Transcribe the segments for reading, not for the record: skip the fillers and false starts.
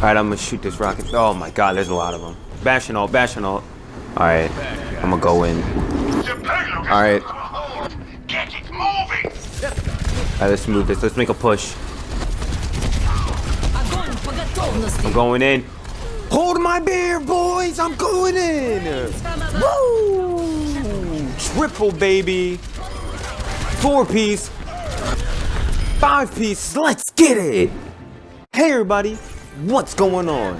Alright, I'm gonna shoot this rocket. Oh my god, there's a lot of them. Bashing ult, bashing ult. Alright, I'm gonna go in. Alright. Get it moving! Alright, let's move this. Let's make a push. I'm going in. Hold my beer, boys! I'm going in! Woo! Triple, baby. 4-piece. 5-piece. Let's get it! Hey, everybody. What's going on?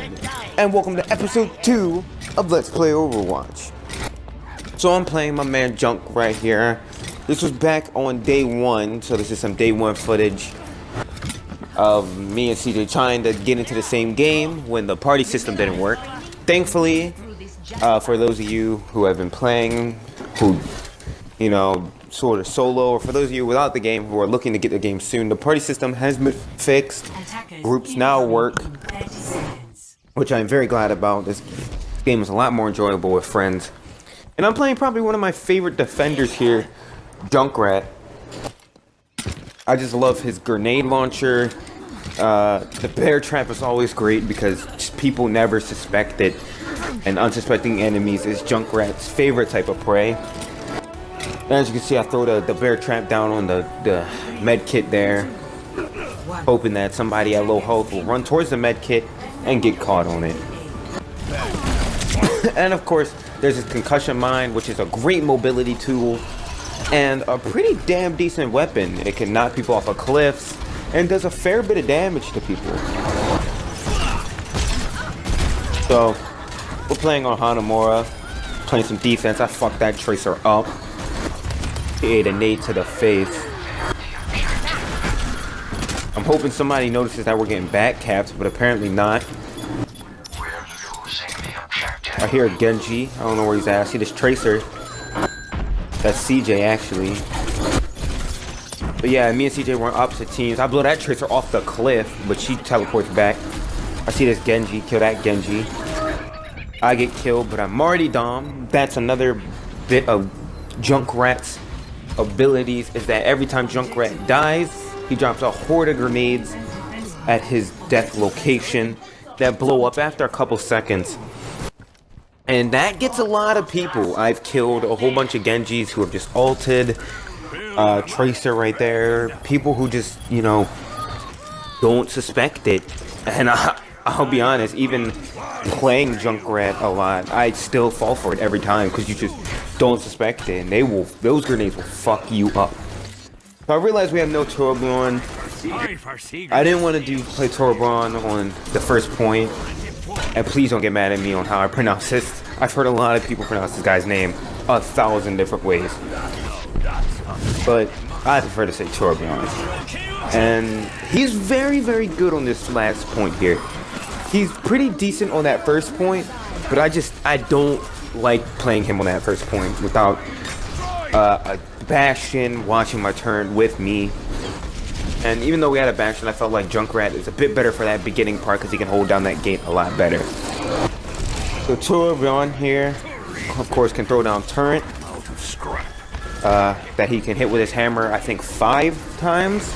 And welcome to episode 2 of Let's Play Overwatch. So I'm playing my man Junk right here. This was back on day 1, so this is some day 1 footage of me and CJ trying to get into the same game when the party system didn't work. Thankfully, for those of you who have been playing, who, you know, sort of solo, or for those of you without the game who are looking to get the game soon, the party system has been fixed. Groups now work, which I'm very glad about. This game is a lot more enjoyable with friends. And I'm playing probably one of my favorite defenders here, Junkrat. I just love his grenade launcher. The bear trap is always great because people never suspect it, and unsuspecting enemies is Junkrat's favorite type of prey. And as you can see, I throw the bear trap down on the med kit there, hoping that somebody at low health will run towards the med kit and get caught on it. And of course, there's this concussion mine, which is a great mobility tool and a pretty damn decent weapon. It can knock people off of cliffs and does a fair bit of damage to people. So we're playing on Hanamura, playing some defense. I fucked that tracer up. He ate a nade to the face. I'm hoping somebody notices that we're getting back caps, but apparently not. I hear a Genji. I don't know where he's at. I see this tracer. That's CJ actually. But yeah, me and CJ were on opposite teams. I blow that tracer off the cliff, but she teleports back. I see this Genji. Kill that Genji. I get killed, but I'm already Dom. That's another bit of Junkrat's abilities, is that every time Junkrat dies, he drops a horde of grenades at his death location that blow up after a couple seconds. And that gets a lot of people. I've killed a whole bunch of Genjis who have just ulted. Tracer right there. People who just, you know, don't suspect it. And I'll be honest, even playing Junkrat a lot, I still fall for it every time because you just don't suspect it, and those grenades will fuck you up. So I realized we have no Torbjorn. I didn't want to play Torbjorn on the first point, and please don't get mad at me on how I pronounce this. I've heard a lot of people pronounce this guy's name 1,000 different ways, but I prefer to say Torbjorn. And he's very, very good on this last point here. He's pretty decent on that first point, but I don't like playing him on that first point without a Bastion watching my turn with me. And even though we had a Bastion, I felt like Junkrat is a bit better for that beginning part because he can hold down that gate a lot better. So Torbjorn here, of course, can throw down turret that he can hit with his hammer, I think 5 times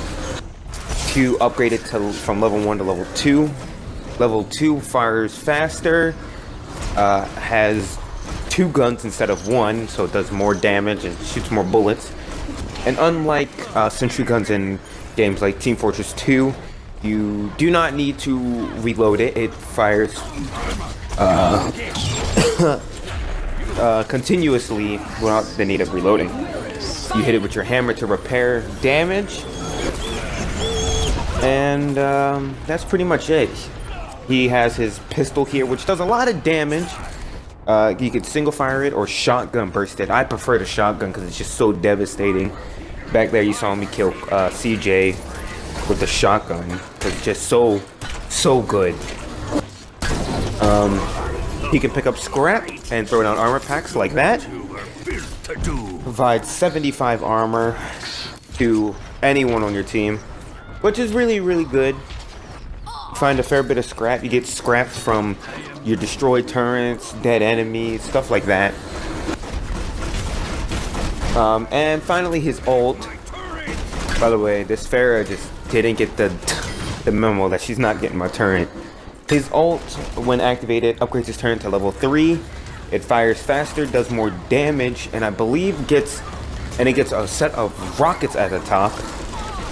to upgrade it from level 1 to level 2. Level 2 fires faster, has 2 guns instead of 1, so it does more damage and shoots more bullets. And unlike sentry guns in games like Team Fortress 2, you do not need to reload it. It fires continuously without the need of reloading. You hit it with your hammer to repair damage, and that's pretty much it. He has his pistol here, which does a lot of damage. You could single fire it or shotgun burst it. I prefer the shotgun because it's just so devastating. Back there you saw me kill CJ with the shotgun because it's just so good. He can pick up scrap and throw down armor packs like that. Provides 75 armor to anyone on your team, which is really, really good. Find a fair bit of scrap. You get scraps from your destroyed turrets, dead enemies, stuff like that. And finally his ult. By the way, this Pharah just didn't get the memo that she's not getting my turret. His ult, when activated, upgrades his turn to level 3. It fires faster, does more damage, and I believe it gets a set of rockets at the top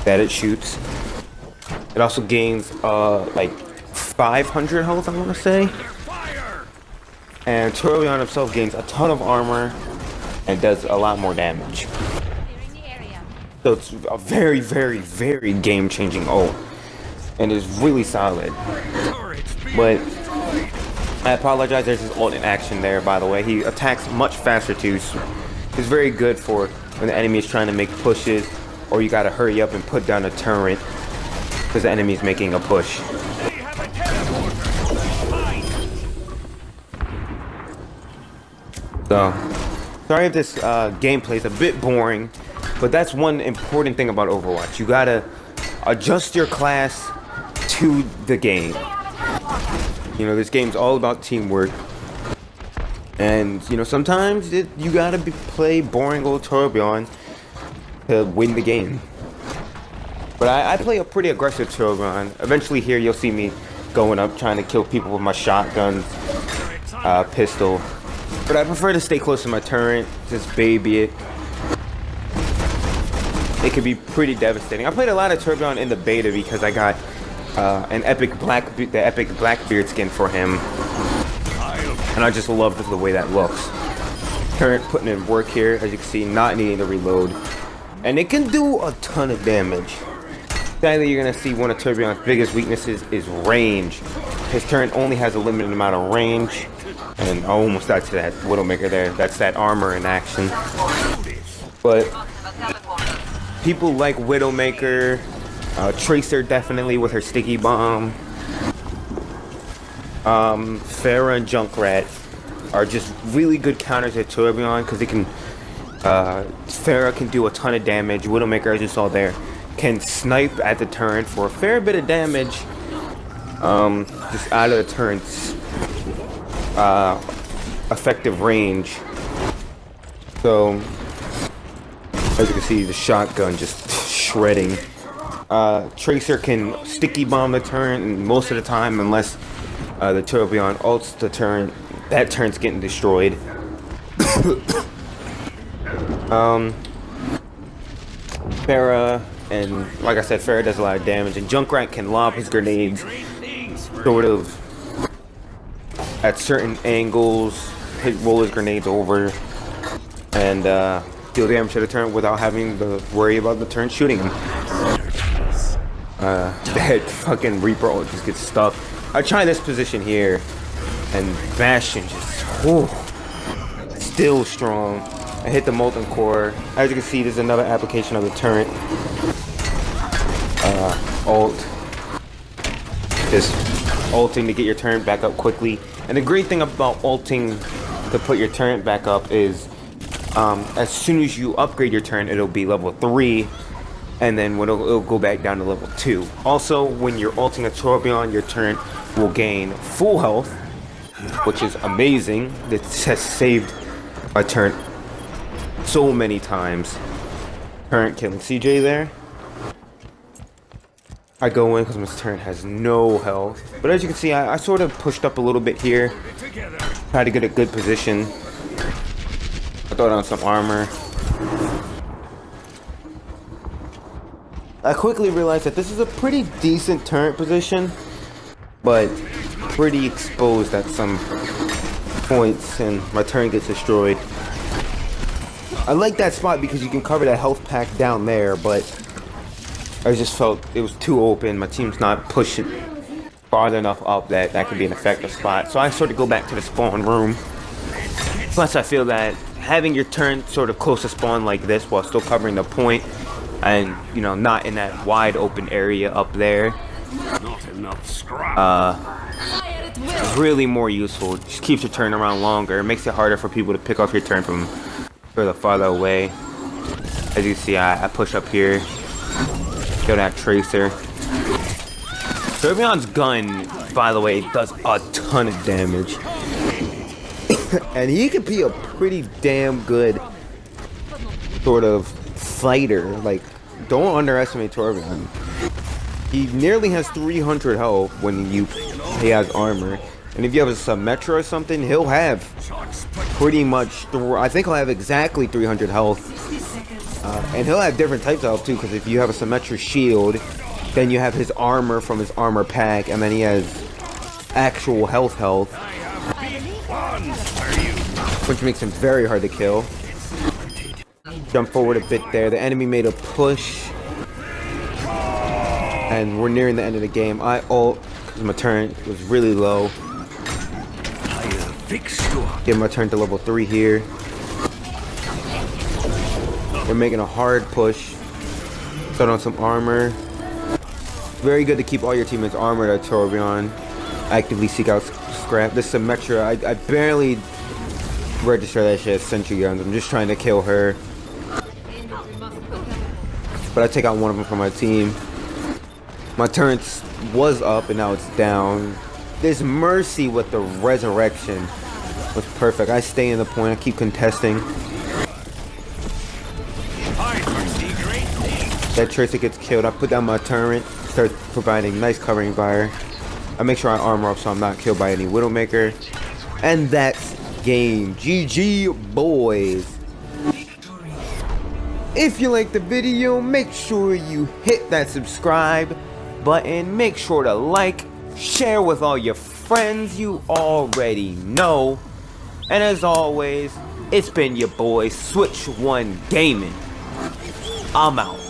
that it shoots. It also gains like 500 health, I want to say. And Tourbillon himself gains a ton of armor and does a lot more damage. So it's a very, very, very game-changing ult, and is really solid. But I apologize, there's his ult in action there, by the way. He attacks much faster too, so it's very good for when the enemy is trying to make pushes, or you gotta hurry up and put down a turret because the enemy's making a push. So, sorry if this gameplay is a bit boring, but that's one important thing about Overwatch. You gotta adjust your class to the game. You know, this game's all about teamwork. And, you know, sometimes you gotta play boring old Tourbillon to win the game. But I play a pretty aggressive Tourbillon. Eventually here you'll see me going up trying to kill people with my shotguns, pistol. But I prefer to stay close to my turret, just baby it. It can be pretty devastating. I played a lot of Tourbillon in the beta because I got the epic Blackbeard skin for him, and I just love the way that looks. Turret putting in work here, as you can see, not needing to reload, and it can do a ton of damage. Sadly, you're gonna see one of Tourbillon's biggest weaknesses is range. His turret only has a limited amount of range, and I almost got to that Widowmaker there. That's that armor in action. But people like Widowmaker, Tracer definitely with her sticky bomb. Pharah and Junkrat are just really good counters at Tourbillon because they can. Pharah can do a ton of damage. Widowmaker, as you saw there, can snipe at the turret for a fair bit of damage. Just out of the turret's effective range. So, as you can see, the shotgun just shredding. Tracer can sticky bomb the turret, and most of the time, unless the Tourbillon ults the turret, that turn's getting destroyed. Pharah, and like I said, Pharah does a lot of damage, and Junkrat can lob his grenades sort of at certain angles, roll his grenades over, and deal damage to the turret without having to worry about the turret shooting him. That fucking Reaper ult just gets stuck. I try this position here, and Bastion just, still strong. I hit the Molten Core. As you can see, there's another application of the turret. Ult. Just ulting to get your turret back up quickly. And the great thing about ulting to put your turret back up is as soon as you upgrade your turret, it'll be level 3. And then it'll go back down to level 2. Also, when you're ulting a Tourbillon, your turret will gain full health, which is amazing. This has saved my turret so many times. Turret killing CJ there. I go in because my turret has no health. But as you can see, I sort of pushed up a little bit here. Tried to get a good position. I throw down some armor. I quickly realized that this is a pretty decent turret position, but pretty exposed at some points, and my turret gets destroyed. I like that spot because you can cover that health pack down there, but I just felt it was too open. My team's not pushing far enough up that could be an effective spot. So I sort of go back to the spawn room. Plus I feel that having your turret sort of close to spawn like this while still covering the point, and you know, not in that wide open area up there, is really more useful. Just keeps your turn around longer. It makes it harder for people to pick off your turn from further farther away. As you see, I push up here, kill that Tracer. Tourbillon's gun, by the way, does a ton of damage. And he can be a pretty damn good sort of fighter. Like, don't underestimate Tourbillon. He nearly has 300 health when you he has armor. And if you have a Symmetra or something, he'll have pretty much, I think he'll have exactly 300 health. And he'll have different types of health too, because if you have a Symmetra shield, then you have his armor from his armor pack, and then he has actual health, which makes him very hard to kill. Jump forward a bit there. The enemy made a push, and we're nearing the end of the game. I ult because my turn was really low. Get my turn to level 3 here. We're making a hard push. Start on some armor. Very good to keep all your teammates armored at Torbjorn. Actively seek out scrap. This Symmetra, I barely register that shit as sentry guns. I'm just trying to kill her. But I take out one of them from my team. My turret was up and now it's down. This Mercy with the resurrection was perfect. I stay in the point. I keep contesting. That Tracer gets killed. I put down my turret. Start providing nice covering fire. I make sure I armor up so I'm not killed by any Widowmaker. And that's game. GG, boys. If you liked the video, make sure you hit that subscribe button. Make sure to like, share with all your friends you already know. And as always, it's been your boy Switch One Gaming. I'm out.